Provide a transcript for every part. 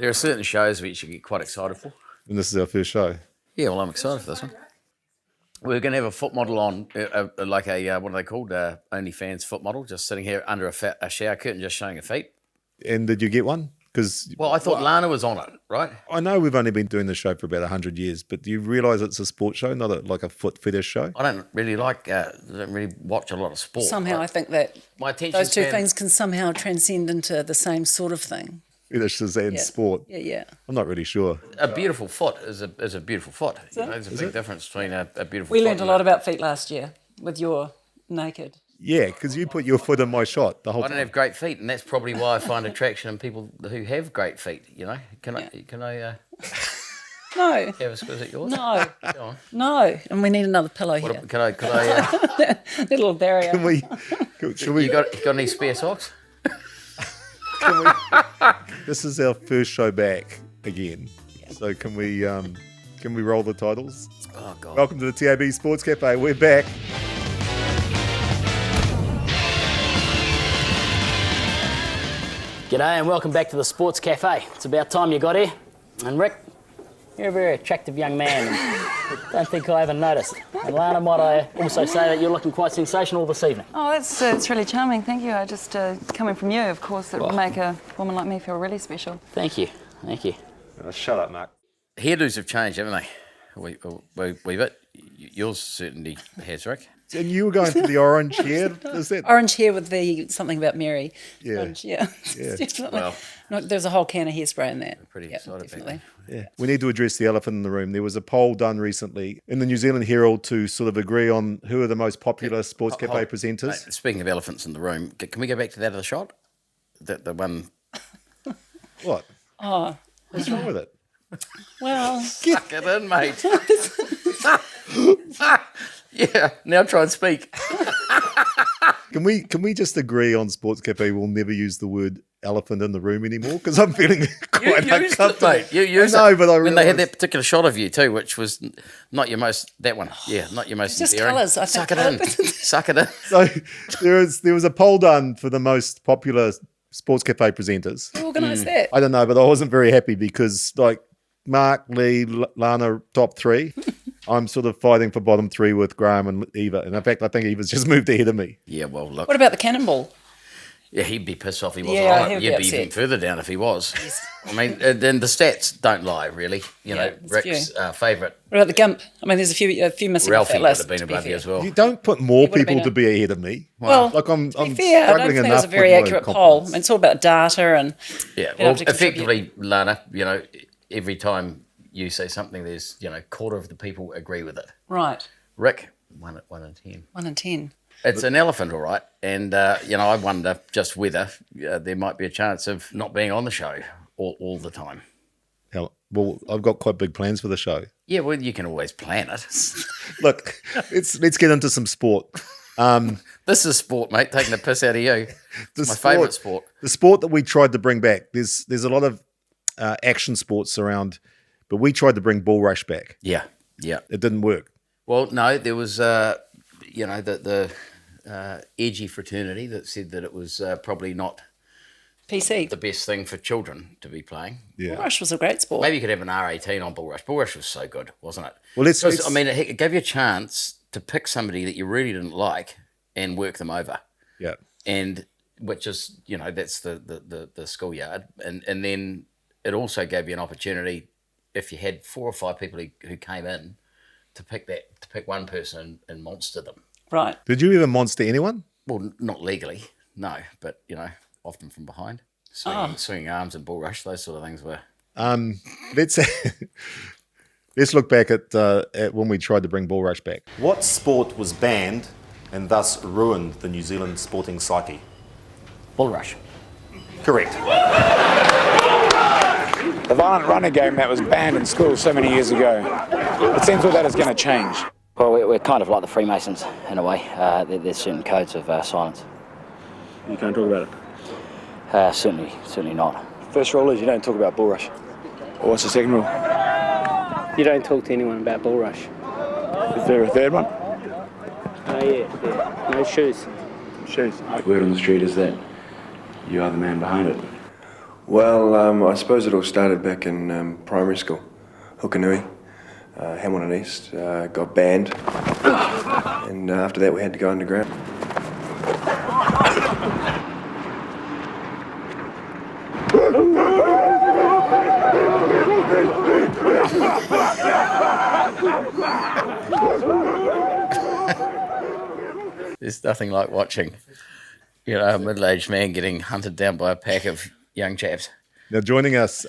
There are certain shows which you get quite excited for. And this is our first show. Yeah, well, I'm excited for this one. We're going to have a foot model on, what are they called? OnlyFans foot model, just sitting here under a shower curtain, just showing her feet. And did you get one? Well, I thought Lana was on it, right? I know we've only been doing this show for about 100 years, but do you realise it's a sports show, not like a foot fetish show? I don't really watch a lot of sport. Somehow I think that my attention those two things can somehow transcend into the same sort of thing. Fetishes and sport. Yeah. I'm not really sure. A beautiful foot is a beautiful foot. There's a big difference between a beautiful foot. We learned a lot about feet last year with your naked. Yeah, because you put your foot in my shot the whole time. I don't have great feet, and that's probably why I find attraction in people who have great feet. You know, can I No. have a squiz at yours? No. Go on. No. And we need another pillow here. Can I? Little barrier. Should we? You got any spare socks? This is our first show back again. Yeah. So can we roll the titles? Oh God! Welcome to the TAB Sportscafe. We're back. G'day and welcome back to the Sportscafe. It's about time you got here. And Rick, you're a very attractive young man. And don't think I haven't noticed. And Lana, might I also say that you're looking quite sensational this evening. Oh, that's really charming, thank you. Just coming from you, of course, it would make a woman like me feel really special. Thank you. Shut up, Mark. Hairdos have changed, haven't they? We bit. Yours certainly has, Rick. And you were going for the orange hair? Is that Orange hair with the something about Mary. Yeah. Orange, yeah. Yeah. Definitely. Well, no, there's a whole can of hairspray in that. pretty excited definitely. about that. Yeah. We need to address the elephant in the room. There was a poll done recently in the New Zealand Herald to sort of agree on who are the most popular Sports Cafe presenters. Mate, speaking of elephants in the room, can we go back to that other shot? The one. What? Oh, What's wrong with it? well, Suck it in, mate. Yeah, now try and speak. Can we just agree on Sports Cafe we'll never use the word elephant in the room anymore? Because I'm feeling quite You used it, uncomfortable. mate. You used I know, it. but I when they had realised- that particular shot of you too, which was not your most. That one, yeah, not your most. just endearing. colours, I think. Suck it in. Suck it in. So there was a poll done for the most popular Sports Cafe presenters. who organised that? I don't know, but I wasn't very happy because like Mark, Leigh, Lana, top three. I'm sort of fighting for bottom three with Graham and Eva. And in fact, I think Eva's just moved ahead of me. Yeah, well, look. What about the cannonball? Yeah, he'd be pissed off if he wasn't Yeah, on he it. would You'd be be even upset. further down if he was. I mean, then the stats don't lie, really. You know, there's Rick's favourite, What about the Gimp? I mean, there's a few missing off Ralphie, that would list. have been to be above you fair. as well. You don't put more would have people been to be ahead of me. Well, Like I'm to be struggling fair, I don't think enough it was a very with my accurate poll. confidence. It's all about data and Yeah, being well, able to contribute. effectively, Lana, you know, every time you say something, there's, you know, a quarter of the people agree with it. Right, Rick, 1 in 10. 1 in 10. It's an elephant, all right. And, you know, I wonder just whether there might be a chance of not being on the show all the time. Well, I've got quite big plans for the show. Yeah, well, you can always plan it. Look, let's get into some sport. This is sport, mate, taking the piss out of you. The It's my favourite sport. The sport that we tried to bring back. There's a lot of action sports around, but we tried to bring bull rush back. Yeah. It didn't work. Well, no, there was, you know, the edgy fraternity that said that it was probably not PC. the best thing for children to be playing. Yeah. Bull Rush was a great sport. Maybe you could have an R18 on Bull Rush. Bull Rush was so good, wasn't it? Well, let's- 'Cause, I mean, it gave you a chance to pick somebody that you really didn't like and work them over. Yeah. And which is, you know, that's the schoolyard. And then it also gave you an opportunity, if you had 4 or 5 people who came in, to pick one person and monster them. Right. Did you ever monster anyone? Well, not legally, no, but, you know, often from behind. Swinging arms and bull rush, those sort of things were. Let's look back at when we tried to bring bull rush back. What sport was banned and thus ruined the New Zealand sporting psyche? Bull rush. Correct. The violent runner game that was banned in school so many years ago. It seems all that is going to change. Well, we're kind of like the Freemasons in a way. There's certain codes of silence. You can't talk about it. Certainly not. First rule is you don't talk about bull rush. What's the second rule? You don't talk to anyone about bull rush. Is there a third one? Yeah. No shoes. Shoes. Word on the street is that you are the man behind it. Well, I suppose it all started back in primary school. Hukanui, Hamilton East, got banned. And after that we had to go underground. There's nothing like watching, a middle-aged man getting hunted down by a pack of young chaps. Now, joining us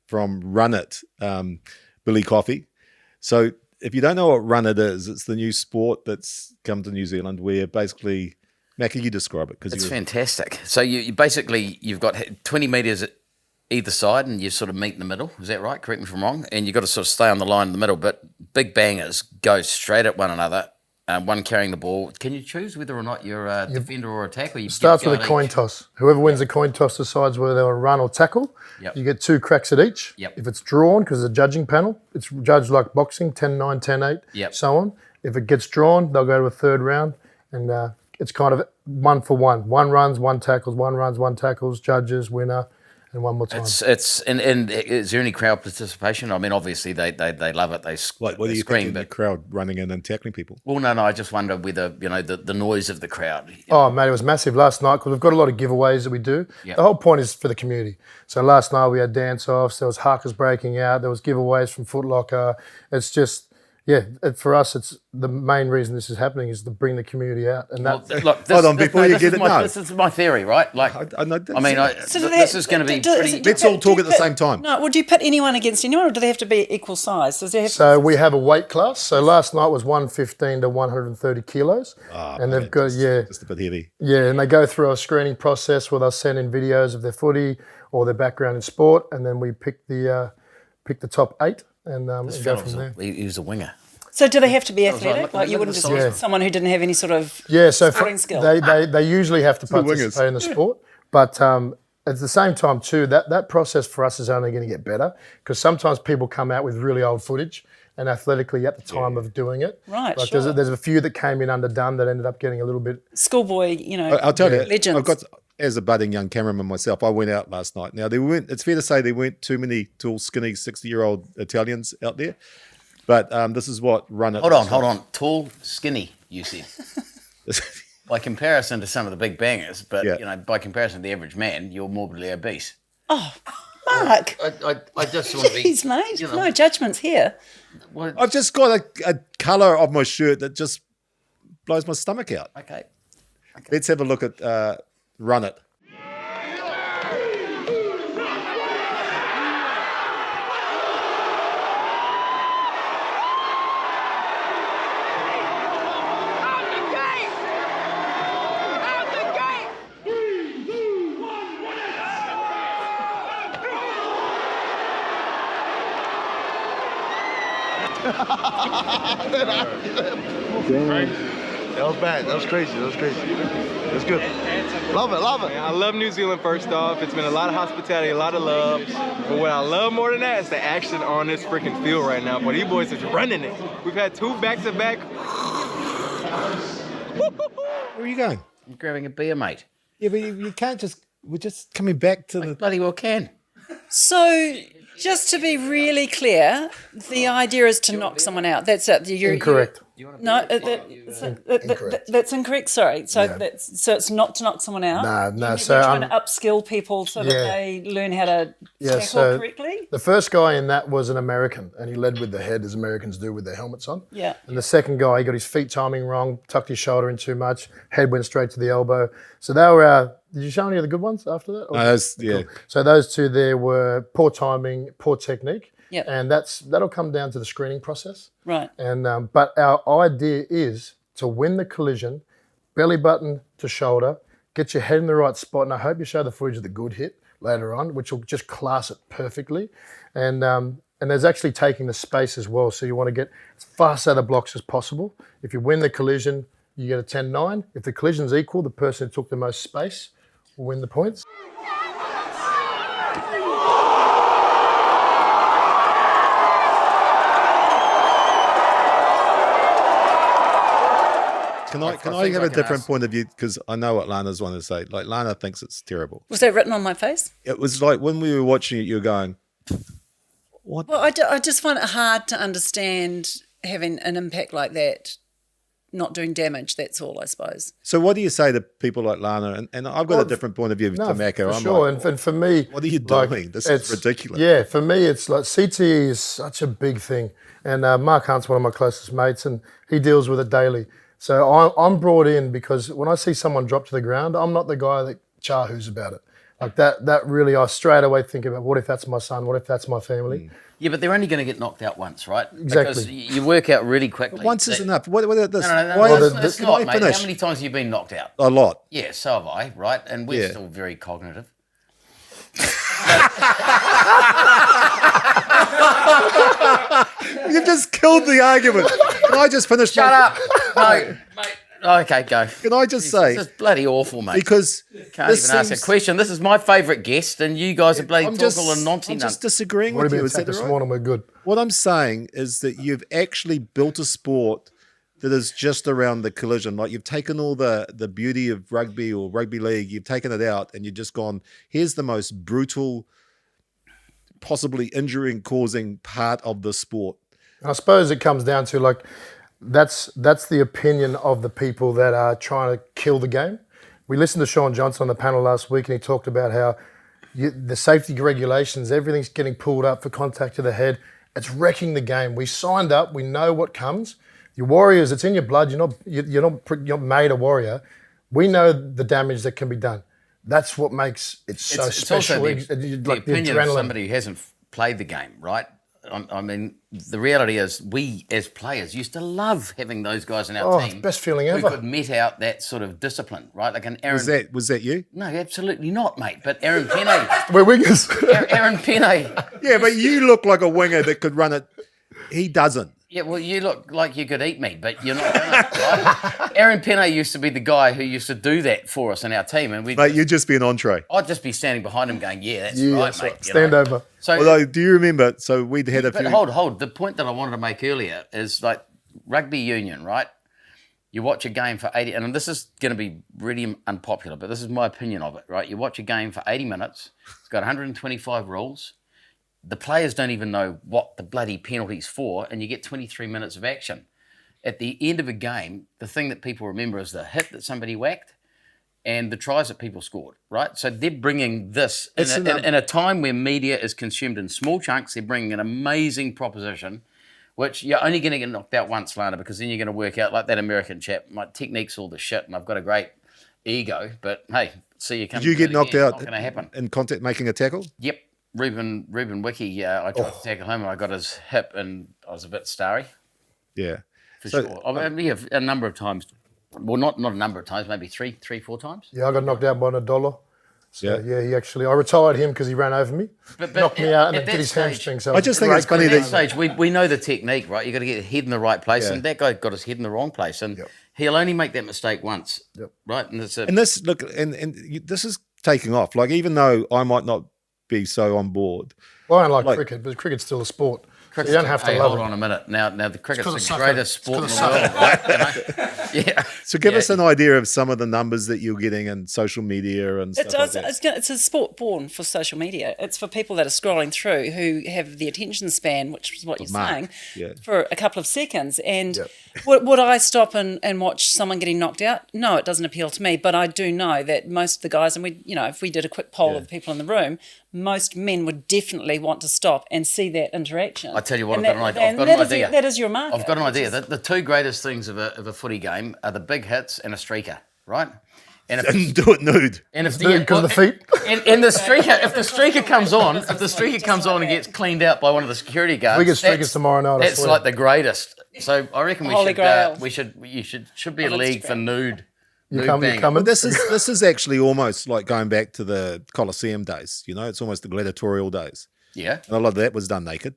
from Run It, Billy Coffey. So, if you don't know what Run It is, it's the new sport that's come to New Zealand where basically, Macca, you describe it. It's fantastic. So, you've got 20 metres either side and you sort of meet in the middle. Is that right? Correct me if I'm wrong. And you've got to sort of stay on the line in the middle, but big bangers go straight at one another. One carrying the ball. Can you choose whether or not you're a defender or attack? Or you starts with a coin toss. Whoever wins the coin toss decides whether they'll run or tackle. Yep. You get 2 cracks at each. Yep. If it's drawn, because it's a judging panel, it's judged like boxing, 10-9, 10-8, Yep. so on. If it gets drawn, they'll go to a third round, and it's kind of 1 for 1. 1 runs, 1 tackles, 1 runs, 1 tackles, judges, winner, and one more time. And is there any crowd participation? I mean, obviously they love it. They what do you scream, think of the crowd running in and tackling people? Well, no. I just wonder whether the noise of the crowd. Oh, mate, it was massive last night because we've got a lot of giveaways that we do. Yep. The whole point is for the community. So last night we had dance-offs, there was hakas breaking out, there was giveaways from Foot Locker. It's just, for us, it's the main reason this is happening is to bring the community out. And hold on, before you get it, this is my theory, right? Like, this is going to be pretty... Let's all talk at the same time. No, would you put anyone against anyone, or do they have to be equal size? So we have a weight class. So last night was 115 to 130 kilos. And they've got, just a bit heavy. Yeah, and they go through a screening process where they'll send in videos of their footy or their background in sport, and then we pick the top 8 and go from there. He was a winger. So do they have to be athletic? Like you wouldn't just use someone who didn't have any sort of sporting skill? They usually have to participate in the sport, but at the same time too, that process for us is only going to get better because sometimes people come out with really old footage and athletically at the time of doing it. Right, like sure. There's a few that came in underdone that ended up getting a little bit... Schoolboy, I'll tell you, legends. I've got... As a budding young cameraman myself, I went out last night. Now, it's fair to say there weren't too many tall, skinny, 60-year-old Italians out there. But this is what Run It. Hold on. Tall, skinny, you said. By comparison to some of the big bangers, but, by comparison to the average man, you're morbidly obese. Oh, Mark. I just want to be... Jeez, mate. No judgments here. I've just got a colour of my shirt that just blows my stomach out. Okay. Let's have a look at Run It. That was bad. That was crazy. That's good. Love it. I love New Zealand, first off. It's been a lot of hospitality, a lot of love. But what I love more than that is the action on this freaking field right now. But these boys is running it. We've had 2 back-to-back. Where are you going? I'm grabbing a beer, mate. Yeah, but you can't just... We're just coming back to the... Bloody well can. So... Just to be really clear, the idea is to knock someone out. That's it. Incorrect. That's incorrect. Sorry. So it's not to knock someone out. No. You're trying to upskill people so that they learn how to tackle correctly. The first guy in that was an American, and he led with the head, as Americans do with their helmets on. Yeah. And the second guy, he got his feet timing wrong, tucked his shoulder in too much, head went straight to the elbow. So they were our... Did you show any of the good ones after that? Cool. So those 2 there were poor timing, poor technique. Yep. And that'll come down to the screening process. Right. And but our idea is to win the collision, belly button to shoulder, get your head in the right spot. And I hope you show the footage of the good hit later on, which will just class it perfectly. And there's actually taking the space as well. So you want to get as fast out of the blocks as possible. If you win the collision, you get a 10-9. If the collision's equal, the person who took the most space will win the points. Can I can I have a different point of view? Because I know what Lana's wanting to say. Like, Lana thinks it's terrible. Was that written on my face? It was like when we were watching it, you were going, what? Well, I just find it hard to understand having an impact like that not doing damage. That's all, I suppose. So what do you say to people like Lana? And I've got a different point of view to Macca. For sure. Like, and for me... What are you doing? This is ridiculous. Yeah, for me, it's like CTE is such a big thing. And Marc Hunt's one of my closest mates, and he deals with it daily. So I'm brought in because when I see someone drop to the ground, I'm not the guy that chahoo's about it. Like that really, I straight away think about, what if that's my son? What if that's my family? Yeah, but they're only going to get knocked out once, right? Exactly. Because you work out really quickly. But once is enough. What No, this? it's Can not, I mate. finish? How many times have you been knocked out? A lot. Yeah, so have I, right? And we're still very cognitive. You've just killed the argument. Can I just finish? Shut up. No, mate. Okay, go. Can I just say? This is bloody awful, mate. Because can't even ask a question. This is my favourite guest, and you guys are bloody talking and nonsense. I'm just disagreeing What with have you. you Is that this right? morning? We're good. What I'm saying is that you've actually built a sport that is just around the collision. Like, you've taken all the beauty of rugby or rugby league, you've taken it out, and you've just gone, here's the most brutal, possibly injury-causing part of the sport. I suppose it comes down to, like, that's the opinion of the people that are trying to kill the game. We listened to Sean Johnson on the panel last week, and he talked about how the safety regulations, everything's getting pulled up for contact to the head. It's wrecking the game. We signed up. We know what comes. Your Warriors, it's in your blood. You're not made a warrior. We know the damage that can be done. That's what makes it so special. It's also the opinion of somebody who hasn't played the game, right? I mean, the reality is we as players used to love having those guys in our team. Best feeling ever. Who could met out that sort of discipline, right? Like an Aaron. Was that you? No, absolutely not, mate. But Aaron Penne. We're wingers. Aaron Penne. Yeah, but you look like a winger that could run it. He doesn't. Yeah, well, you look like you could eat me, but you're not going to, right? Aaron Penne used to be the guy who used to do that for us in our team. And Mate, you'd just be an entree. I'd just be standing behind him going, yeah, that's right, mate. Stand over. So, although, do you remember, so we'd had a few... But hold. The point that I wanted to make earlier is, like, rugby union, right? You watch a game for 80... And this is going to be really unpopular, but this is my opinion of it, right? You watch a game for 80 minutes. It's got 125 rules. The players don't even know what the bloody penalty's for, and you get 23 minutes of action. At the end of a game, the thing that people remember is the hit that somebody whacked and the tries that people scored, right? So they're bringing this in a time where media is consumed in small chunks. They're bringing an amazing proposition, which you're only going to get knocked out once, Lana, because then you're going to work out like that American chap. My technique's all the shit, and I've got a great ego, but hey, see you coming. Did you get knocked out? Not going to happen. In contact making a tackle? Yep. Ruben Wiki, I tried to tackle him and I got his hip and I was a bit starry. Yeah. For sure. I mean, a number of times. Well, not a number of times, maybe three, 4 times. Yeah, I got knocked out by $1. So, yeah, I retired him because he ran over me, knocked me out, and did his hamstring. So I just think it's funny at that stage, we know the technique, right? You got to get your head in the right place, and that guy got his head in the wrong place, and he'll only make that mistake once, right? And this this is taking off. Like, even though I might not be so on board. Well, I don't like cricket, but cricket's still a sport. So you don't have to love it. Hold on a minute. Now the cricket's the greatest sport in the world, right? Yeah. So give us an idea of some of the numbers that you're getting in social media and stuff like that. It's a sport born for social media. It's for people that are scrolling through who have the attention span, which is what you're saying, for a couple of seconds. And would I stop and watch someone getting knocked out? No, it doesn't appeal to me. But I do know that most of the guys, and if we did a quick poll of people in the room, most men would definitely want to stop and see that interaction. I tell you what, I've got an idea. That is your market. I've got an idea. The two greatest things of a footy game are the big hits and a streaker, right? And do it nude. And if because of the feet. And the streaker, if the streaker comes on and gets cleaned out by one of the security guards, we get streakers tomorrow night. That's like the greatest. So I reckon we should be a league for nude. You coming? This is actually almost like going back to the Colosseum days. It's almost the gladiatorial days. Yeah. And a lot of that was done naked.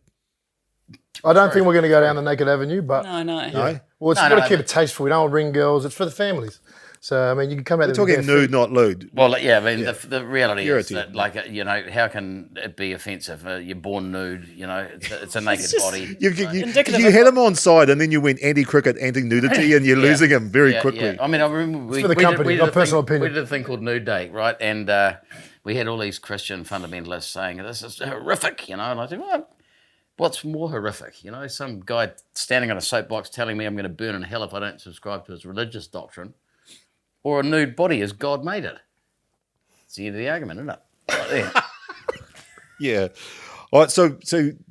I don't think we're going to go down the naked avenue, but no. Well, it's got to keep it tasteful. We don't want ring girls. It's for the families. So, I mean, you can come out We're there with talking bare nude, not lewd. Well, yeah, I mean, the reality is Purity. that, like, you know, how can it be offensive? You're born nude, you know, it's a naked body. You had him on side, and then you went anti-cricket, anti-nudity, and you're losing him very quickly. Yeah. I mean, I remember for the company, not personal opinion. We did a thing called Nude Day, right? And we had all these Christian fundamentalists saying, this is horrific, you know, and I said, well, what's more horrific? You know, some guy standing on a soapbox telling me I'm going to burn in hell if I don't subscribe to his religious doctrine, or a nude body as God made it. It's the end of the argument, isn't it? Right there. Yeah. All right. So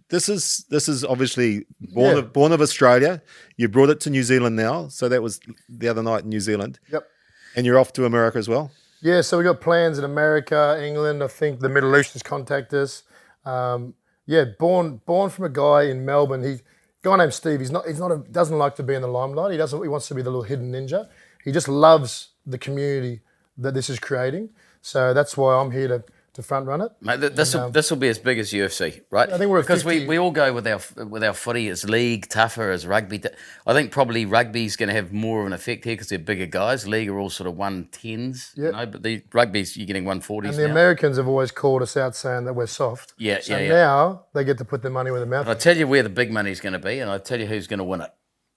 this is obviously born of Australia. You brought it to New Zealand now. So that was the other night in New Zealand. Yep. And you're off to America as well. Yeah. So we got plans in America, England. I think the Middle East has contacted us. Born from a guy in Melbourne. A guy named Steve. Doesn't like to be in the limelight. He wants to be the little hidden ninja. He just loves the community that this is creating. So that's why I'm here to front run it. Mate, this will be as big as UFC, right? I think we're at because 50. we all go with our footy as league tougher as rugby. I think probably rugby's going to have more of an effect here because they're bigger guys. League are all sort of 110s, you know, but the rugby's you're getting 140s. And the Americans have always called us out saying that we're soft. Yeah. Now they get to put their money where their mouth. I tell you where the big money's going to be, and I tell you who's going to win it.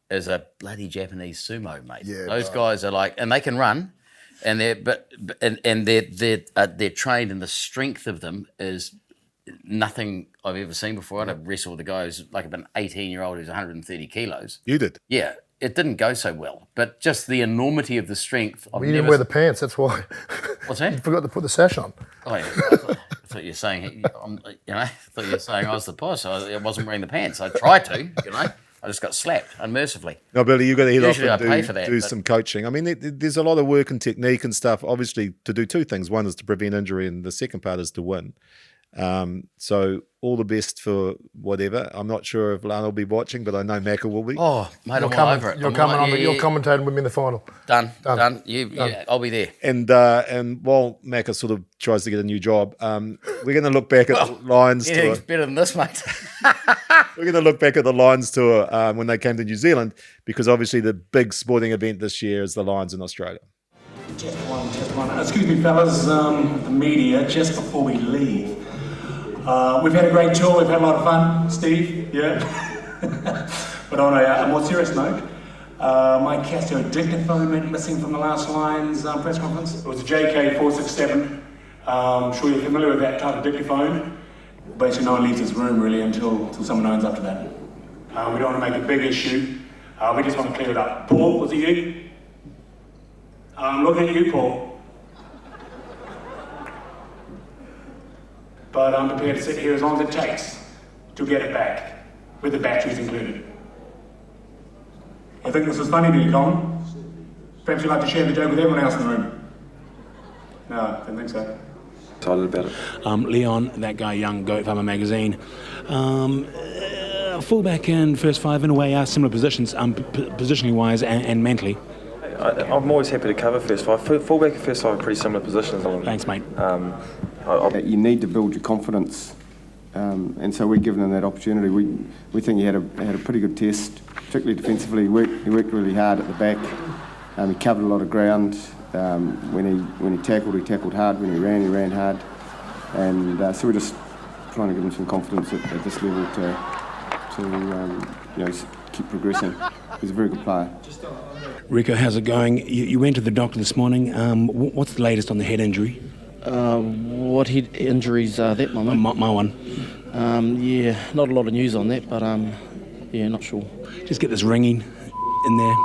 Is a bloody Japanese sumo, mate. Yeah, those guys are like, and they can run, and they're trained, and the strength of them is nothing I've ever seen before. I had a wrestle with a guy who's like an 18-year-old who's 130 kilos. You did? Yeah, it didn't go so well, but just the enormity of the strength. You didn't wear the pants, that's why. What's that? You forgot to put the sash on. Oh yeah, I thought you were saying, I thought you were saying I was the boss. I wasn't wearing the pants. I tried to, you know. I just got slapped unmercifully. No, Billy, you've got to head Usually off I pay and for that, do some coaching. I mean, there's a lot of work and technique and stuff, obviously, to do two things. One is to prevent injury, and the second part is to win. So all the best for whatever. I'm not sure if Lana will be watching, but I know Macca will be. Oh, mate, I'm all over it. You're commentating with me in the final. Done. Yeah, I'll be there. And while Macca sort of tries to get a new job, we're going to look back at the Lions tour. It's better than this, mate. We're going to look back at the Lions tour when they came to New Zealand, because obviously the big sporting event this year is the Lions in Australia. Just one. Excuse me, fellas, the media, just before we leave. We've had a great tour, we've had a lot of fun. Steve, yeah. But on a more serious note, my Casio dictaphone went missing from the last Lions press conference. It was a JK467. I'm sure you're familiar with that type of dictaphone. Basically, no one leaves this room really until someone owns up to that. We don't want to make a big issue. We just want to clear it up. Paul, was it you? I'm looking at you, Paul. But I'm prepared to sit here as long as it takes to get it back, with the batteries included. I think this was funny, do you, Colin? Perhaps you'd like to share the joke with everyone else in the room? No, I don't think so. Excited about it. Leon, that guy Young, Goat Farmer magazine. Fullback and first five in a way are similar positions, positionally wise and mentally. I'm always happy to cover first five. Fullback and first five are pretty similar positions. Thanks, mate. You need to build your confidence, and so we're giving him that opportunity. We think he had a pretty good test, particularly defensively. He worked really hard at the back. He covered a lot of ground. When he tackled hard. When he ran hard. And so we're just trying to give him some confidence at this level to keep progressing. He's a very good player. Rico, how's it going? You went to the doctor this morning. What's the latest on the head injury? What head injuries are that, my mate? My one. Yeah, not a lot of news on that, but yeah, not sure. Just get this ringing in there.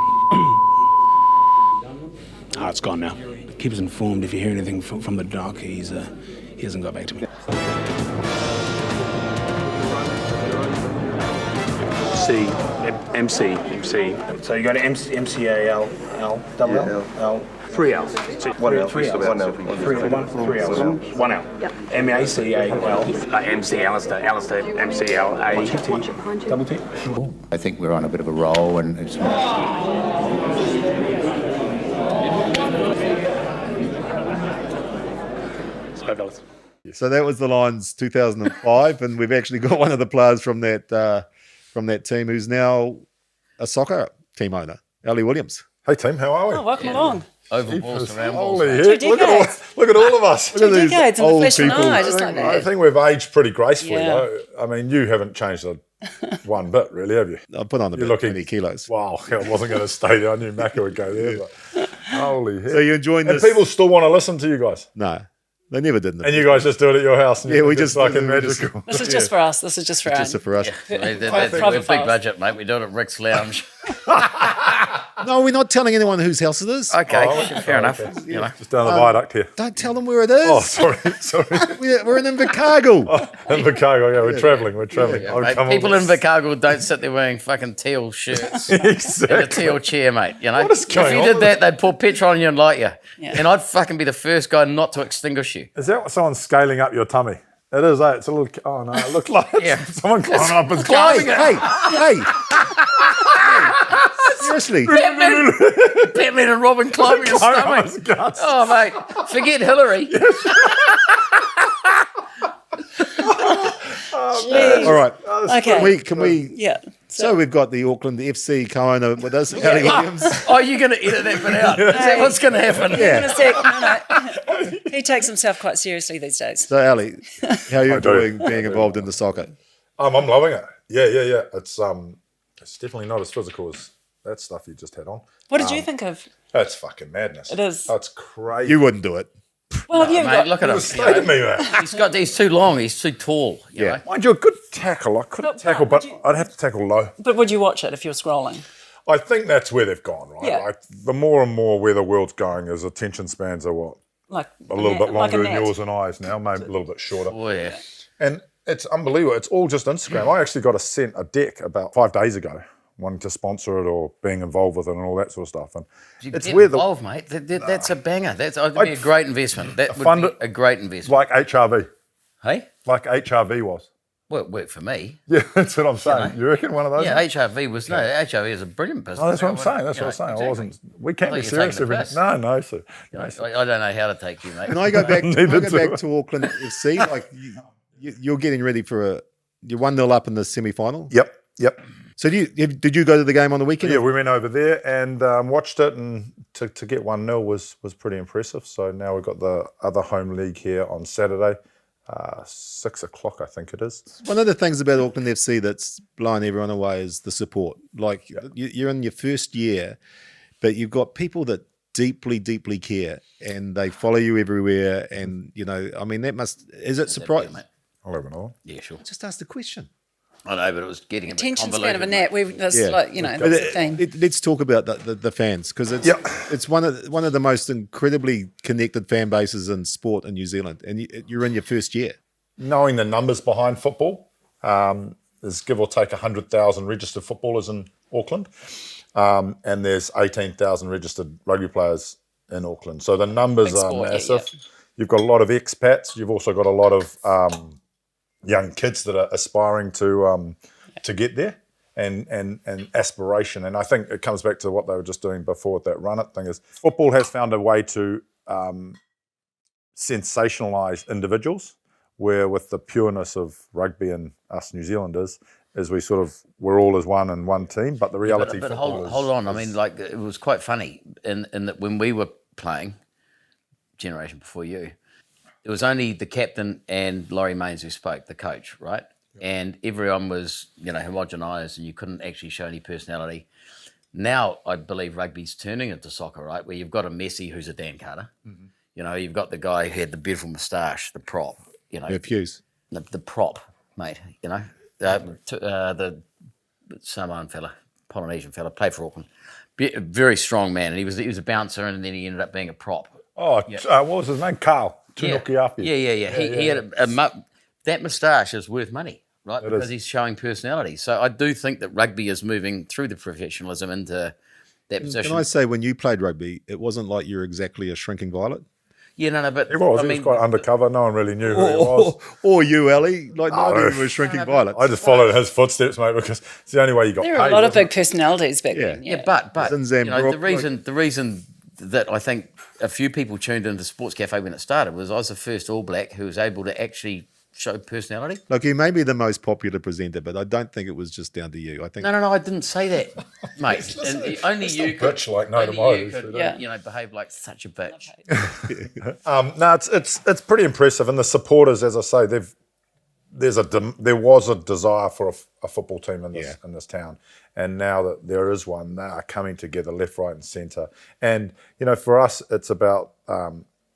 Oh, it's gone now. Keep us informed if you hear anything from the doc. He hasn't got back to me. MC. So you go to MCAL, L. 3 L's. 1 L. 3 L's. 1 L. 3 L's. 1 L. MACAL. MC Alistair. MCLA. Double T. I think we're on a bit of a roll, and it's So that was the Lions 2005, and we've actually got one of the players from that team who's now a soccer team owner, Ali Williams. Hey team, how are we? Oh, welcome along. Oval balls to round balls. Holy mate. heck, look at all of us. Two decades in the flesh and eye, just like I that. think we've aged pretty gracefully, Yeah. though. I mean, you haven't changed one bit, really, have you? I put on about 20 kilos. Wow, I wasn't going to stay there. I knew Macca would go there. But holy heck. So you're enjoying and this? people still want to listen to you guys? No, they never did. And you guys just do it at your house? And Yeah, we it's just fucking magical. This is just for us. This is just for It's our just for us. We're big budget, mate. We do it at Rick's Lounge. No, we're not telling anyone whose house it is. Okay, fair enough. Okay. You know. Just down the viaduct here. Don't tell them where it is. Oh, sorry. We're in Invercargill. Invercargill, yeah, we're travelling. Yeah, mate, people in Invercargill don't sit there wearing fucking teal shirts and a teal chair, mate. You know, What is if going you on did with that, they'd pour petrol on you and light you, Yeah. and I'd fucking be the first guy not to extinguish you. Is that what someone's scaling up your tummy? It is, eh? It's a little... Oh, no, it looks like it's someone climbing up and climbing it. Hey. Seriously. Batman and Robin climbing your Climbing stomach. up his guts. Oh, mate, forget Hillary. All right. Okay. Can we? Yeah. So we've got the Auckland FC co-owner with us, Ali Williams. Oh, you're going to edit that bit out. Is that what's going to happen? No. He takes himself quite seriously these days. So Ali, how are you doing being involved in the soccer? I'm loving it. Yeah. It's definitely not as physical as that stuff you just had on. What did you think of? That's fucking madness. It is. That's crazy. You wouldn't do it. Well, No, mate, look at him. Stay to me, man. He's too long. He's too tall. You know? Mind you, a good tackle. I couldn't tackle, but I'd have to tackle low. But would you watch it if you were scrolling? I think that's where they've gone, right? Yeah. Like, the more and more where the world's going is attention spans are what? Like A little bit like a longer than net. yours and I's now, maybe a little bit shorter. Oh, yeah. And it's unbelievable. It's all just Instagram. I actually got sent a deck about 5 days ago, wanting to sponsor it or being involved with it and all that sort of stuff. And It's involved, mate. That's a banger. That's be a great investment. That would be a great investment. Like HRV. Hey? Like HRV was. Well, it worked for me. Yeah, that's what I'm saying. You reckon one of those? Yeah, HRV was HRV is a brilliant business. Oh, that's what I'm saying. That's what I'm saying. Exactly. I wasn't. We can't I be thought you were serious. taking the Every, piss. no, sir. You know, I don't know how to take you, mate. Can I go back? Neither do I. To Auckland FC? Like you're getting ready for you're 1-0 up in the semi-final. Yep. So did you go to the game on the weekend? Yeah, we went over there and watched it, and to get 1-0 was pretty impressive. So now we've got the other home league here on Saturday, 6 o'clock, I think it is. One of the things about Auckland FC that's blowing everyone away is the support. Like you're in your first year, but you've got people that deeply, deeply care, and they follow you everywhere. And I mean, is it surprising? I'll have another. Yeah, sure. Just ask the question. I know, but it was getting a bit Attention convoluted. span of a net. That's that's the thing. Let's talk about the fans, because it's one of the most incredibly connected fan bases in sport in New Zealand, and you're in your first year. Knowing the numbers behind football, there's give or take 100,000 registered footballers in Auckland, and there's 18,000 registered rugby players in Auckland. So the numbers are massive. Yeah. You've got a lot of expats. You've also got a lot of young kids that are aspiring to get there, and aspiration. And I think it comes back to what they were just doing before with that run it thing. Is football has found a way to sensationalise individuals, where with the pureness of rugby and us New Zealanders is we're all as one and one team. But the reality, but hold on. I mean, like, it was quite funny in that when we were playing, generation before you, it was only the captain and Laurie Mains who spoke, the coach, right? Yep. And everyone was, homogenised, and you couldn't actually show any personality. Now, I believe rugby's turning into soccer, right? Where you've got a Messi who's a Dan Carter. Mm-hmm. You've got the guy who had the beautiful moustache, the prop, Hughes. The prop, mate, the Samoan fella, Polynesian fella, played for Auckland. Very strong man, and he was a bouncer, and then he ended up being a prop. Oh, what was his name? Carl. Yeah. He had that moustache is worth money, right? Because he's showing personality. So I do think that rugby is moving through the professionalism into that position. Can I say, when you played rugby, it wasn't like you're exactly a shrinking violet? Yeah, no, but he was. He was quite undercover. No one really knew who he was. Or you, Ali. Like, no one was shrinking violet. I just followed his footsteps, mate, because it's the only way you got paid. There were a lot of big personalities back then. Yeah, but the reason that I think a few people tuned into Sportscafe when it started was I was the first All Black who was able to actually show personality. Look, you may be the most popular presenter, but I don't think it was just down to you. I think No, I didn't say that, mate. And only you could, bitch like no only you tomorrow. could, you know, behave like such a bitch. No, it's pretty impressive, and the supporters, as I say, there was a desire for a football team in this town, and now that there is one, they are coming together, left, right, and centre. And you know, for us, it's about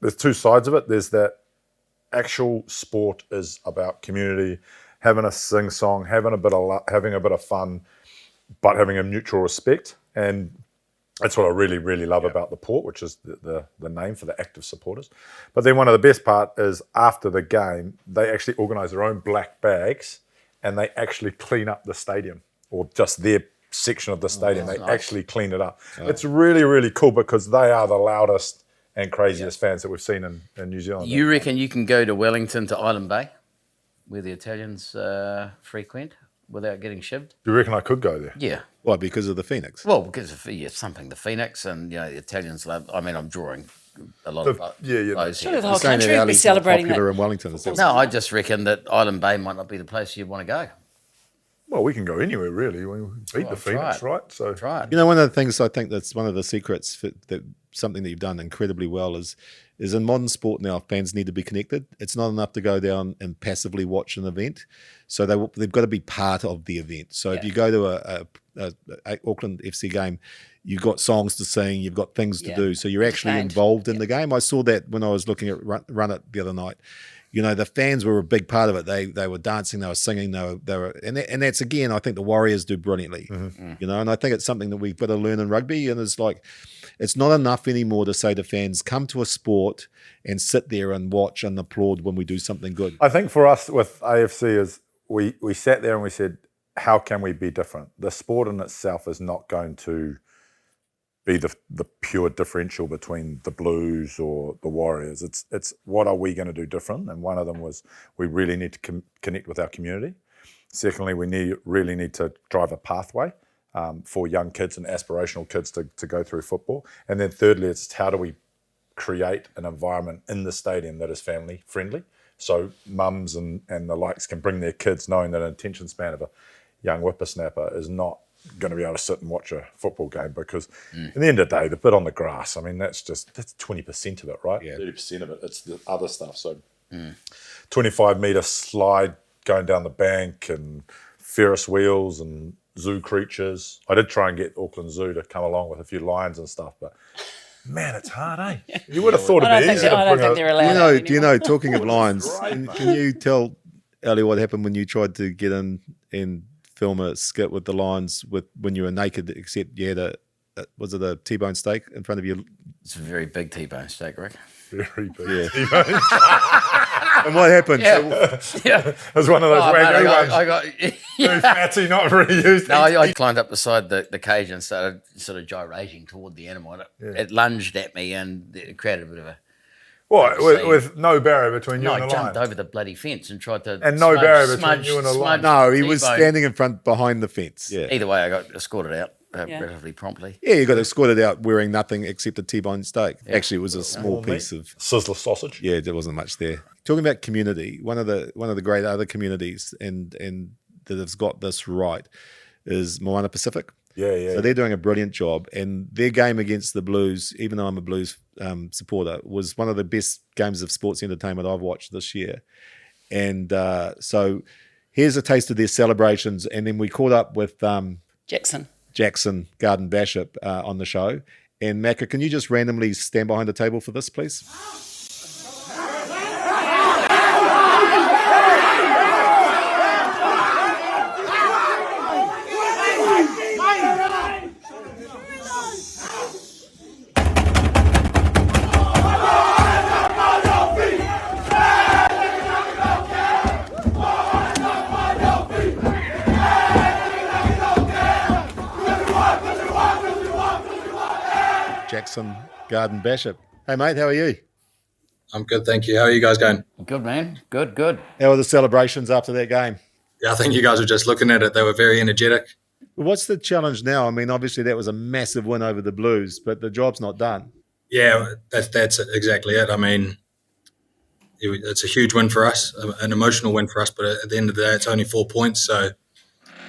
there's two sides of it. There's that actual sport is about community, having a sing song, having a bit of fun, but having a mutual respect. And that's what I really, really love about the Port, which is the name for the active supporters. But then one of the best part is after the game, they actually organise their own black bags and they actually clean up the stadium, or just their section of the stadium. They actually clean it up. Oh. It's really, really cool because they are the loudest and craziest fans that we've seen in New Zealand. You reckon you can go to Wellington to Island Bay, where the Italians frequent, without getting shivved? Do you reckon I could go there? Yeah. Why? Because of the Phoenix? Well, because of something, the Phoenix, and you know the Italians love. I mean, I'm drawing a lot of those. Sure, the whole country would be celebrating popular that. in Wellington. No, I just reckon that Island Bay might not be the place you'd want to go. Well, we can go anywhere really. We beat the Phoenix, right? So you know, one of the things I think that's one of the secrets that something that you've done incredibly well is in modern sport now, fans need to be connected. It's not enough to go down and passively watch an event. So they've got to be part of the event. So if you go to a Auckland FC game, you've got songs to sing, you've got things to do. So you're actually involved in the game. I saw that when I was looking at Run It the other night. You know, the fans were a big part of it. They were dancing, they were singing, they were, and that's again, I think the Warriors do brilliantly. Mm-hmm. You know, and I think it's something that we've got to learn in rugby. And it's like, it's not enough anymore to say to fans, come to a sport and sit there and watch and applaud when we do something good. I think for us with AFC is we sat there and we said, how can we be different? The sport in itself is not going to be the pure differential between the Blues or the Warriors. It's what are we going to do different? And one of them was we really need to connect with our community. Secondly, we really need to drive a pathway for young kids and aspirational kids to go through football. And then thirdly, it's how do we create an environment in the stadium that is family friendly, so mums and the likes can bring their kids, knowing that an attention span of a young whippersnapper is not going to be able to sit and watch a football game, because in the end of the day, the bit on the grass, I mean, that's 20% of it, right? Yeah. 30% of it, it's the other stuff. So 25-metre slide going down the bank and Ferris wheels and zoo creatures. I did try and get Auckland Zoo to come along with a few lions and stuff, but man, it's hard, eh? You would have thought it'd be easier. I don't think they're allowed. Do you know, talking of lions, can you tell Ellie what happened when you tried to get in and film a skit with the lions when you were naked, except you had was it a T-bone steak in front of you? It's a very big T-bone steak, Rick. Very big T-bone. And what happened? Yeah. It was one of those wagyu ones. I got very fatty, not very used. No, I climbed up beside the cage and started sort of gyrating toward the animal. And it lunged at me and it created a bit of a... What, with no barrier between you and the lion? No, I jumped over the bloody fence and tried to... And no barrier between you and the lion? No, he was standing behind the fence. Yeah. Either way, I got escorted out relatively promptly. Yeah, you got escorted out wearing nothing except a T-bone steak. Yeah. Actually, it was a small piece of... Sizzler sausage? Yeah, there wasn't much there. Talking about community, one of the great other communities and that has got this right is Moana Pacific. Yeah. So they're doing a brilliant job, and their game against the Blues, even though I'm a Blues supporter, was one of the best games of sports entertainment I've watched this year. And so here's a taste of their celebrations, and then we caught up with Jackson Garden Bishop on the show. And Macca, can you just randomly stand behind the table for this, please? Jackson Garden Bishop. Hey, mate, how are you? I'm good, thank you. How are you guys going? Good, man. Good. How were the celebrations after that game? Yeah, I think you guys were just looking at it. They were very energetic. What's the challenge now? I mean, obviously that was a massive win over the Blues, but the job's not done. Yeah, that's exactly it. I mean, it's a huge win for us, an emotional win for us. But at the end of the day, it's only 4 points. So,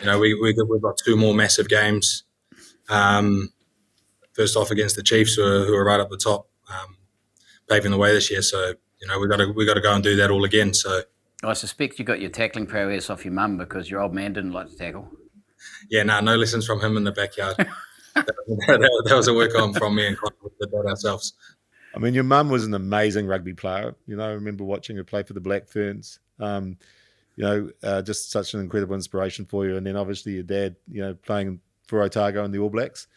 we've got 2 more massive games. First off against the Chiefs, who are right up the top, paving the way this year. So, we got to go and do that all again. So, I suspect you got your tackling prowess off your mum because your old man didn't like to tackle. Yeah, no lessons from him in the backyard. that was a work on from me and Connor. We did that ourselves. I mean, your mum was an amazing rugby player. I remember watching her play for the Black Ferns. Just such an incredible inspiration for you. And then obviously your dad, playing for Otago and the All Blacks.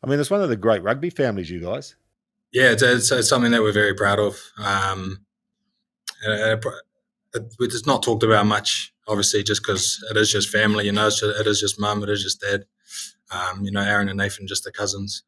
I mean, it's one of the great rugby families, you guys. Yeah, it's something that we're very proud of. It's not talked about much, obviously, just because it is just family. It is just mum, it is just dad. Aaron and Nathan, just the cousins.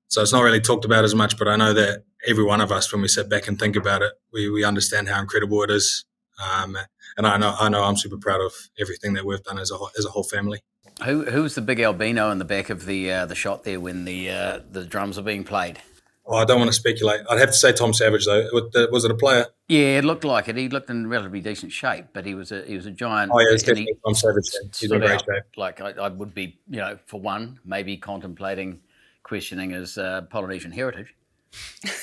So it's not really talked about as much, but I know that every one of us, when we sit back and think about it, we understand how incredible it is. And I know I'm super proud of everything that we've done as a whole family. Who was the big albino in the back of the shot there when the drums are being played? Oh, I don't want to speculate. I'd have to say Tom Savage though. Was it a player? Yeah, it looked like it. He looked in relatively decent shape, but he was a giant. Oh yeah, it's definitely Tom Savage. He's in great shape. Like I would be, for one, maybe contemplating questioning his Polynesian heritage.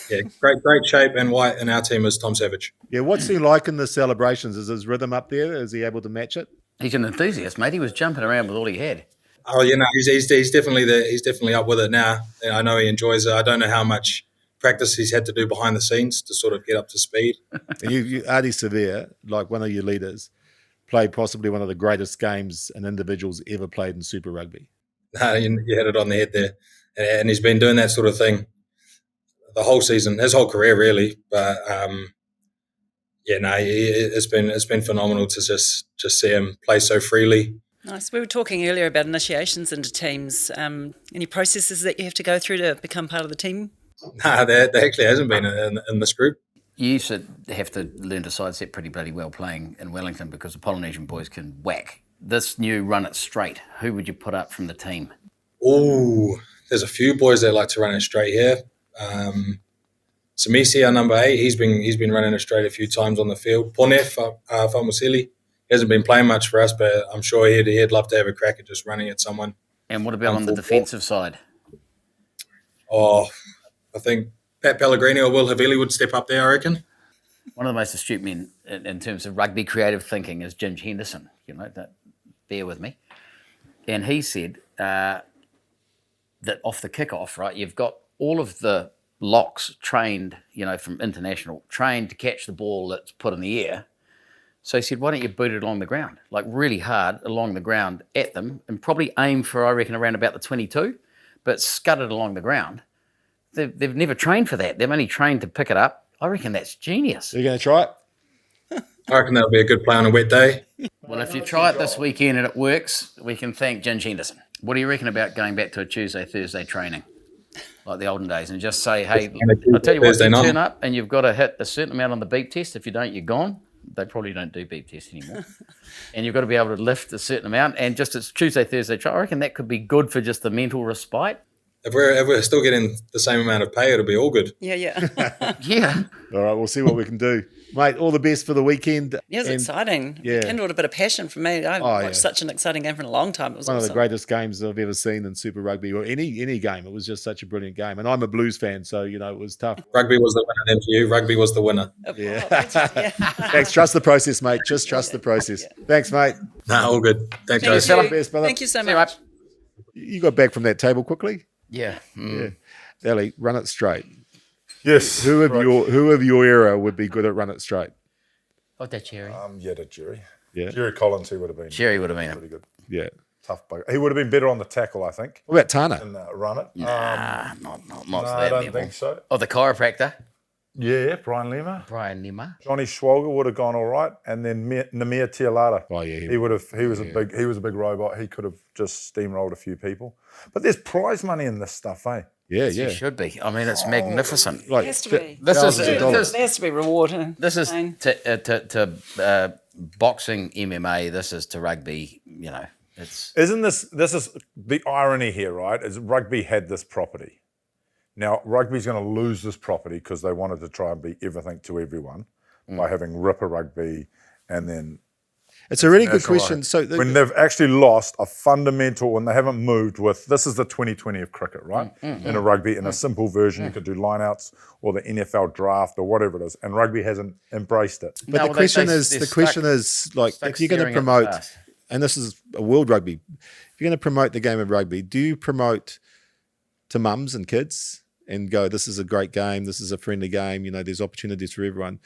Yeah, great shape and white in our team is Tom Savage. Yeah, what's he like in the celebrations? Is his rhythm up there? Is he able to match it? He's an enthusiast, mate. He was jumping around with all he had. Oh, he's definitely up with it now. I know he enjoys it. I don't know how much practice he's had to do behind the scenes to sort of get up to speed. And you Ardie Severe, like one of your leaders, played possibly one of the greatest games an individual's ever played in Super Rugby. You had it on the head there. And he's been doing that sort of thing the whole season, his whole career really. But it's been phenomenal to just see him play so freely. Nice. We were talking earlier about initiations into teams. Any processes that you have to go through to become part of the team? Nah, there actually hasn't been in this group. You used to have to learn to sidestep pretty bloody well playing in Wellington because the Polynesian boys can whack. This new run it straight, who would you put up from the team? Oh, there's a few boys that like to run it straight here. Samisi, our number 8, he's been running it straight a few times on the field. Ponef Famusili, he hasn't been playing much for us, but I'm sure he'd love to have a crack at just running at someone. And what about on the defensive side? Oh, I think Pat Pellegrini or Will Havili would step up there, I reckon. One of the most astute men in terms of rugby creative thinking is Ginge Henderson. Bear with me. And he said that off the kickoff, right, you've got all of the locks trained, from international, trained to catch the ball that's put in the air. So he said, why don't you boot it along the ground, like really hard along the ground at them and probably aim for, I reckon, around about the 22, but scud it along the ground. They've never trained for that. They've only trained to pick it up. I reckon that's genius. Are you going to try it? I reckon that'll be a good play on a wet day. Well, if you try it this weekend and it works, we can thank Ginge Henderson. What do you reckon about going back to a Tuesday, Thursday training, like the olden days, and just say, hey, I'll tell you what, you turn up and you've got to hit a certain amount on the beep test. If you don't, you're gone. They probably don't do beep tests anymore. And you've got to be able to lift a certain amount. And just it's Tuesday, Thursday, I reckon that could be good for just the mental respite. If we're still getting the same amount of pay, it'll be all good. Yeah. Yeah. All right, we'll see what we can do. Mate, all the best for the weekend. Yeah, it was exciting. Yeah. It kindled a bit of passion for me. I watched such an exciting game for a long time. It was one awesome. of the greatest games I've ever seen in Super Rugby or any game. It was just such a brilliant game. And I'm a Blues fan, so, it was tough. Rugby was the winner then for you. Rugby was the winner. Yeah. Thanks. Trust the process, mate. Just trust the process. Yeah. Thanks, mate. Nah, all good. Thanks, guys. Thank you so much. You got back from that table quickly? Yeah. Yeah. Ellie, run it straight. Yes. Who of your era would be good at run it straight? Oh, that Jerry. Jerry. Yeah. Jerry Collins, he would have been. Jerry would have been pretty good. Yeah. Tough bugger. He would have been better on the tackle, I think. What about Tana? And run it. Nah, not no, that I don't level. think so. Oh, the chiropractor? Yeah, Brian Lima. Johnny Schwalger would have gone all right, and then Namir Tialata. Oh yeah, he was a big robot. He could have just steamrolled a few people. But there's prize money in this stuff, eh? Yeah. It should be. I mean, it's magnificent. Like, it has to be. There has to be reward. This is to boxing, MMA. This is to rugby. It's. Isn't this is the irony here, right? Is rugby had this property. Now, rugby's going to lose this property because they wanted to try and be everything to everyone by having Ripper Rugby and then... It's a really good question. So when they've actually lost a fundamental, and they haven't moved with, this is the 2020 of cricket, right? In a rugby, in a simple version, you could do lineouts or the NFL draft or whatever it is, and rugby hasn't embraced it. But the question is, like, if you're going to promote, and this is a world rugby, if you're going to promote the game of rugby, do you promote to mums and kids and go, this is a great game, this is a friendly game, you know, there's opportunities for everyone?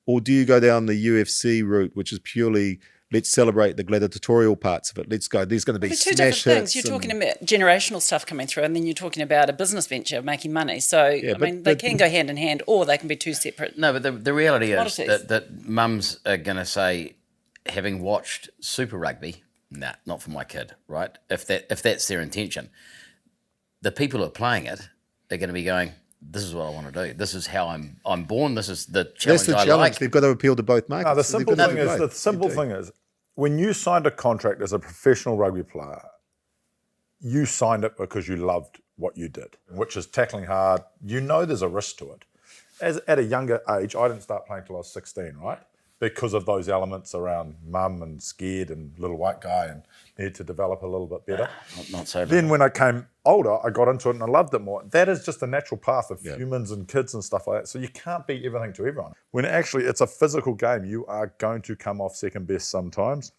Or do you go down the UFC route, which is purely, let's celebrate the gladiatorial parts of it. Let's go. There's going to be two smash different things. hits. You're talking about generational stuff coming through, and then you're talking about a business venture making money. So, I mean, they can go hand in hand, or they can be two separate. No, but the reality is commodities. that mums are going to say, having watched Super Rugby, nah, not for my kid, right? If that's their intention, the people who are playing it are going to be going, this is what I want to do. This is how I'm born. This is the challenge. That's the I challenge. like. They've got to appeal to both markets. No, the simple thing is, when you signed a contract as a professional rugby player, you signed it because you loved what you did, which is tackling hard. You know there's a risk to it. At a younger age, I didn't start playing till I was 16, right? Because of those elements around mum and scared and little white guy and need to develop a little bit better. Not so. Then when I came older, I got into it and I loved it more. That is just a natural path of humans and kids and stuff like that. So you can't be everything to everyone. When actually it's a physical game, you are going to come off second best sometimes,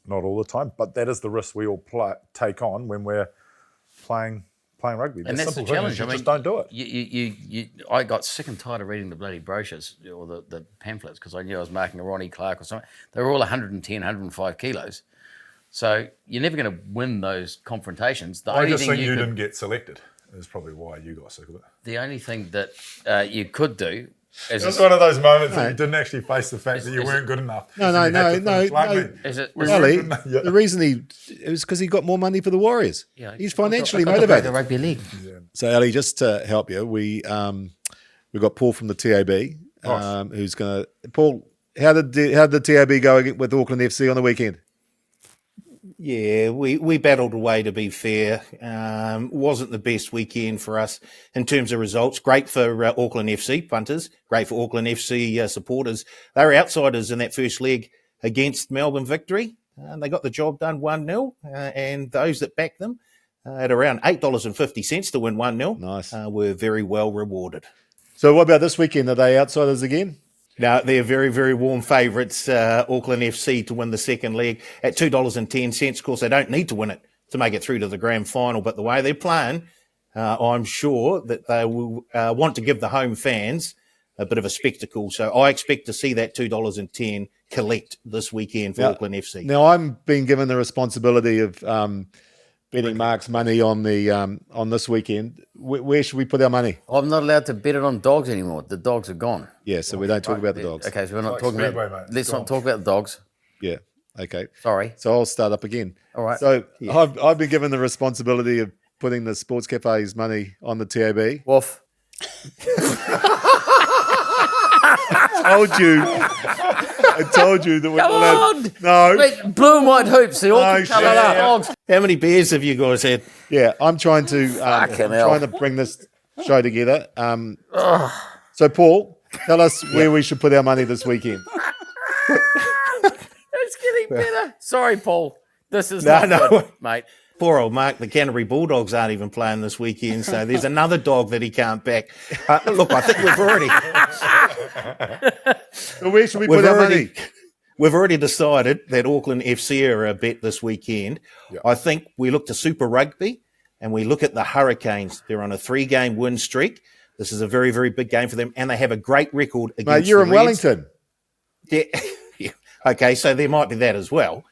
not all the time, but that is the risk we all take on when we're playing rugby. And that's the challenge. You just don't do it. I got sick and tired of reading the bloody brochures or the pamphlets because I knew I was marking a Ronnie Clark or something. They were all 110, 105 kilos. So you're never going to win those confrontations. I just think you didn't get selected. Is probably why you got sick of it. The only thing that you could do is... It was one of those moments that you didn't actually face the fact that you weren't good enough. No. The reason it was because he got more money for the Warriors. Yeah, he's financially motivated. The rugby league. Yeah. So, Ali, just to help you, we've got Paul from the TAB, who's going to... Paul, how did the TAB go with Auckland FC on the weekend? Yeah, we battled away, to be fair. Wasn't the best weekend for us in terms of results. Great for Auckland FC punters, great for Auckland FC supporters. They were outsiders in that first leg against Melbourne Victory. They got the job done 1-0, and those that backed them at around $8.50 to win 1-0 were very well rewarded. So what about this weekend? Are they outsiders again? No, they're very, very warm favourites, Auckland FC, to win the second leg at $2.10. Of course, they don't need to win it to make it through to the grand final, but the way they're playing, I'm sure that they will want to give the home fans a bit of a spectacle. So I expect to see that $2.10 collect this weekend for Auckland FC. Now, I'm being given the responsibility of betting Mark's money on this weekend. Where should we put our money? I'm not allowed to bet it on dogs anymore. The dogs are gone. Yeah, so we don't talk about the dogs. Okay, so we're not talking about... Let's not talk about the dogs. Yeah, okay. Sorry. So I'll start up again. All right. So I've been given the responsibility of putting the Sportscafe's money on the TAB. Woof. I told you that we're Come not on! No. Wait, blue and white hoops. They all can colour up. Dogs. How many beers have you guys had? Yeah, I'm trying to bring this show together. So, Paul, tell us where we should put our money this weekend. It's getting better. Sorry, Paul. This is not good, mate. Poor old Mark, the Canterbury Bulldogs aren't even playing this weekend, so there's another dog that he can't back. Look, I think we've already... So where should we put our money? We've already decided that Auckland FC are a bet this weekend. Yeah. I think we look to Super Rugby and we look at the Hurricanes. They're on a 3-game win streak. This is a very, very big game for them, and they have a great record against Mate, you're the in Reds. Wellington. Yeah. Okay, so there might be that as well.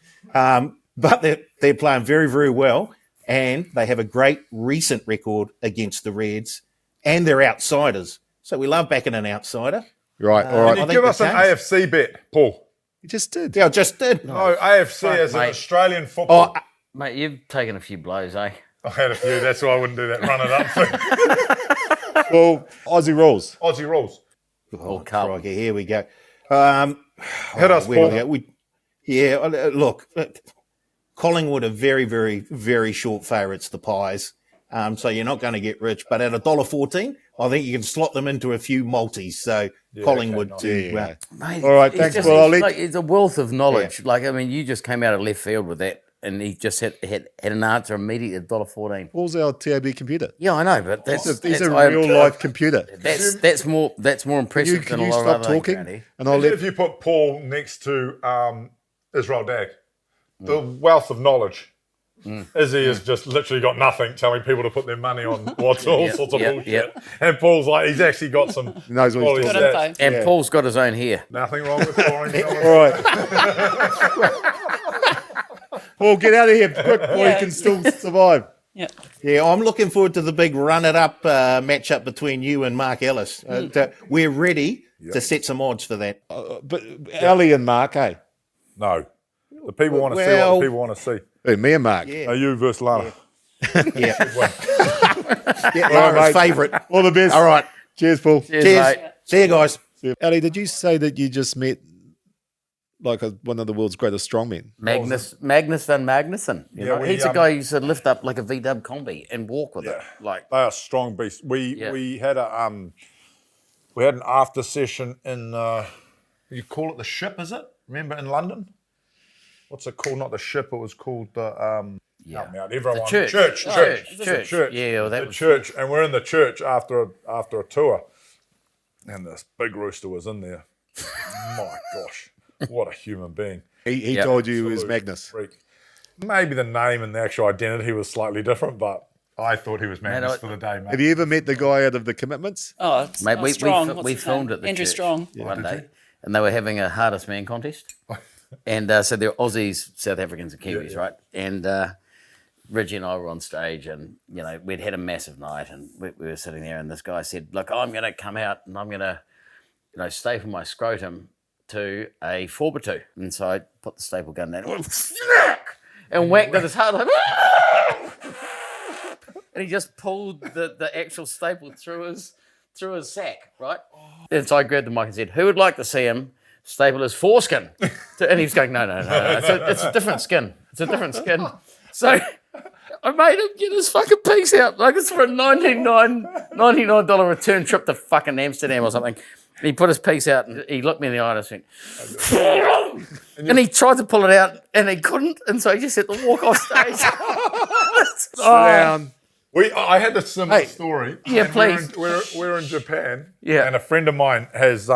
But they're playing very, very well, and they have a great recent record against the Reds, and they're outsiders. So we love backing an outsider. Right, all right. Can you give us an AFC bet, Paul? You just did. Yeah, I just did. No, AFC as an Australian football. Mate, you've taken a few blows, eh? I had a few. That's why I wouldn't do that. Run it up thing. Well, Aussie rules. Aussie rules. Oh, crikey, here we go. Hit us, Paul. Look, Collingwood are very, very, very short favourites, the Pies. So you're not going to get rich. But at $1.14, I think you can slot them into a few multis. So Collingwood Mate, all right, thanks, Paul. It's a wealth of knowledge. Yeah. Like, I mean, you just came out of left field with that, and he just had an answer immediately at $1.14. Paul's our TAB computer. Yeah, I know, but he's a real life computer. That's more impressive than a lot of other talking. And if you put Paul next to Israel Dag, the wealth of knowledge. Izzy has just literally got nothing, telling people to put their money on all sorts of bullshit. And Paul's like, he's actually got some. He knows what he's talking about. And Paul's got his own hair. Nothing wrong with Paul. All right. Paul, get out of here quick before you can still survive. Yeah, I'm looking forward to the big run-it-up matchup between you and Marc Ellis. We're ready to set some odds for that. But Ellie and Marc, eh? No. The people want to see what the people want to see. Hey, me and Marc. Are you versus Lana? Lana's favourite. All the best. All right. Cheers, Paul. Cheers. See you guys. Ellie, did you say that you just met one of the world's greatest strongmen? Magnuson. He's a guy who used to lift up like a VW combi and walk with it. Like, they are strong beasts. We had an after session in you call it the Ship, is it? Remember in London? What's it called? Not the Ship. It was called the help me out. Everyone. The church. Church. Yeah, well, the church, and we're in the church after a tour, and this big rooster was in there. My gosh, what a human being! He told you he was Magnus. Freak. Maybe the name and the actual identity was slightly different, but I thought he was Magnus for the day, mate. Have you ever met the guy out of the Commitments? Oh, mate, we name? filmed at the Andrew church Strong one day, and they were having a hardest man contest. And so they're Aussies, South Africans, and Kiwis, right? And Reggie and I were on stage, and we'd had a massive night, and we were sitting there, and this guy said, "Look, I'm going to come out, and I'm going to, staple my scrotum to a 4x2." And so I put the staple gun down, and whacked at his heart, like, and he just pulled the actual staple through his sack, right? And so I grabbed the mic and said, "Who would like to see him staple his foreskin?" And he was going, no. It's a different skin. It's a different skin. So I made him get his fucking piece out. Like, it's for a $99 return trip to fucking Amsterdam or something. And he put his piece out and he looked me in the eye and I went, and he tried to pull it out and he couldn't. And so he just had to walk off stage. Sit down. I had a similar story. Yeah, please. We're in Japan. Yeah. And a friend of mine has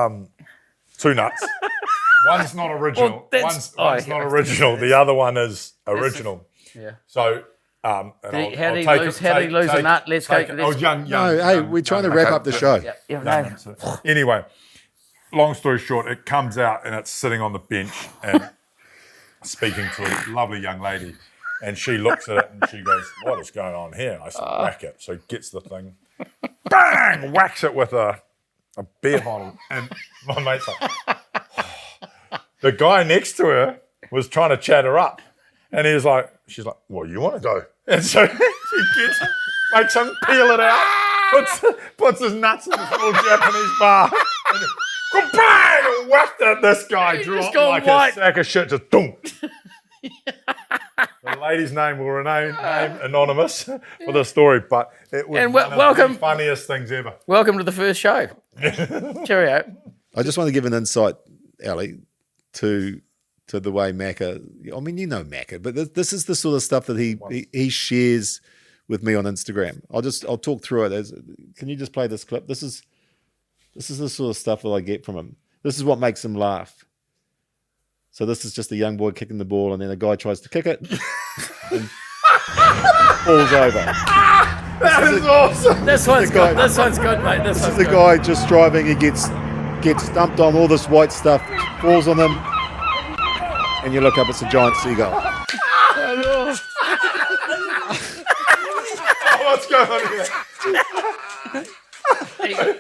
two nuts. One's not original. One's not original. The other one is original. Yeah. So, how do you lose a nut? Let's go. Young. No, hey, we're trying to wrap up the show. Anyway, long story short, it comes out and it's sitting on the bench and speaking to a lovely young lady, and she looks at it and she goes, "What is going on here?" I said, "Whack it." So gets the thing, bang, whacks it with a beer bottle, and my mate's like, the guy next to her was trying to chat her up, and she's like, "Well, you want to go?" And so she makes him peel it out, puts his nuts in this little Japanese bar, and bang, whacked at this guy, dropped like a sack of shit, just boom. The lady's name will remain anonymous for the story, but it was one of the funniest things ever. Welcome to the first show. Cheerio. I just want to give an insight, Ali, to the way Macca. I mean, you know Macca, but this is the sort of stuff that he shares with me on Instagram. I'll talk through it. Can you just play this clip? This is the sort of stuff that I get from him. This is what makes him laugh. So this is just a young boy kicking the ball, and then a guy tries to kick it and falls over. That is awesome. This one's good, mate. This is the guy just driving. He gets stumped on all this white stuff, falls on him, and you look up, it's a giant seagull. What's going on here?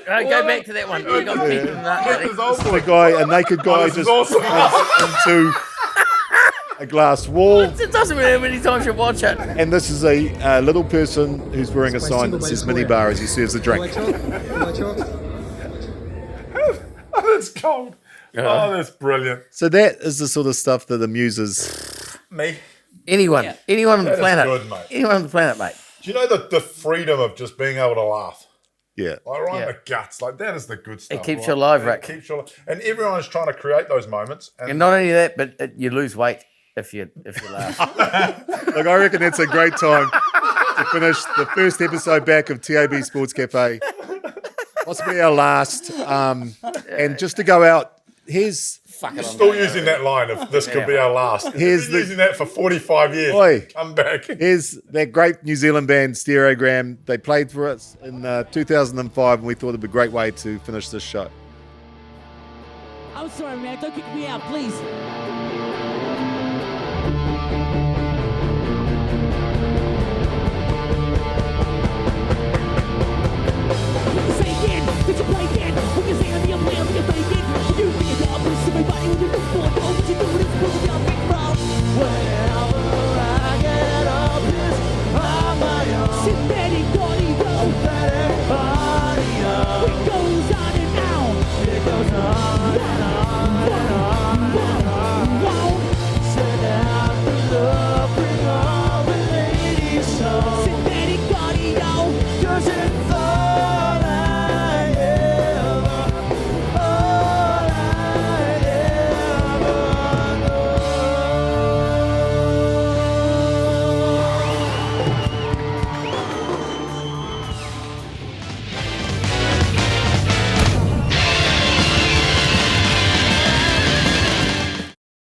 Go back to that one. You got people in that. This is the guy, a naked guy, just into a glass wall. It doesn't matter how many times you watch it. And this is a little person who's wearing a sign that says minibar as he serves a drink. That's cold. Oh, that's brilliant. So that is the sort of stuff that amuses me. Anyone on the planet. Good, mate. Anyone on the planet, mate. Do you know the freedom of just being able to laugh? Yeah. Like right in the guts. Like that is the good stuff. It keeps you alive, Rick. It keeps you alive. And everyone's trying to create those moments. And not only that, but you lose weight if you laugh. Look, I reckon that's a great time to finish the first episode back of TAB Sports Cafe. Possibly our last. And just to go out, here's... You're still using that line of this could be our last. Here's using that for 45 years. Oi, come back. Here's that great New Zealand band, Stereogram. They played for us in 2005, and we thought it'd be a great way to finish this show. I'm sorry, man. Don't kick me out, please.